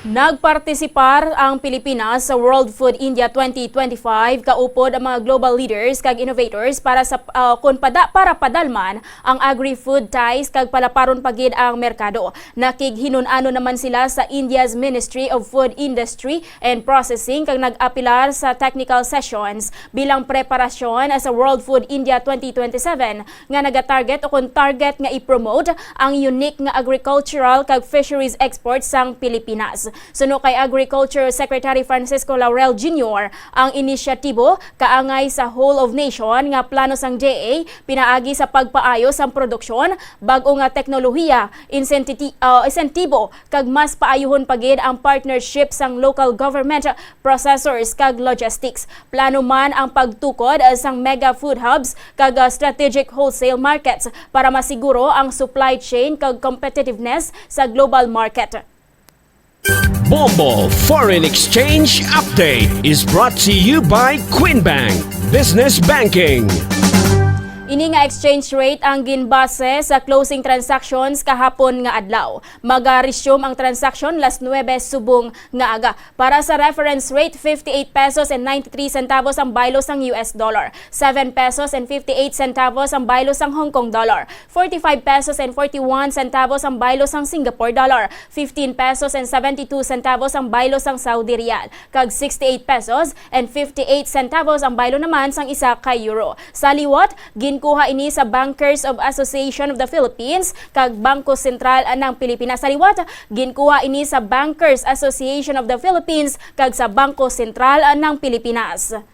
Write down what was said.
Nagpartisipar ang Pilipinas sa World Food India 2025 kaupod ang mga global leaders kag innovators para sa para padalman ang agri-food ties kag palaparon pagid ang merkado. Nakighinun-ano naman sila sa India's Ministry of Food Industry and Processing kag nag-apilar sa technical sessions bilang preparasyon sa World Food India 2027 nga nagatarget o target nga i-promote ang unique nga agricultural kag fisheries exports sang Pilipinas. Suno kay Agriculture Secretary Francisco Laurel Jr., ang inisyatibo kaangay sa whole of nation nga plano sang DA pinaagi sa pagpaayo sang produksyon, bag-o nga teknolohiya, insentibo kag mas paayuhon pagid ang partnership sang local government, processors kag logistics. Plano man ang pagtukod sang mega food hubs kag strategic wholesale markets para masiguro ang supply chain kag competitiveness sa global market. Bombo Foreign Exchange Update is brought to you by Queen Bank Business Banking. Ini nga exchange rate ang ginbase sa closing transactions kahapon nga adlaw. Mag-resume ang transaction las 9 subong nga aga. Para sa reference rate, 58 pesos and 93 centavos ang baylo sang US dollar, 7 pesos and 58 centavos ang baylo sang Hong Kong dollar, 45 pesos and 41 centavos ang baylo sang Singapore dollar, 15 pesos and 72 centavos ang baylo sang Saudi Riyal, kag 68 pesos and 58 centavos ang baylo naman sang isa ka euro. Sa liwat, ginkuha ini sa Bankers of Association of the Philippines kag Bangko Sentral ng Pilipinas. Sa liwat, ginkuha ini sa Bankers Association of the Philippines kag sa Bangko Sentral ng Pilipinas.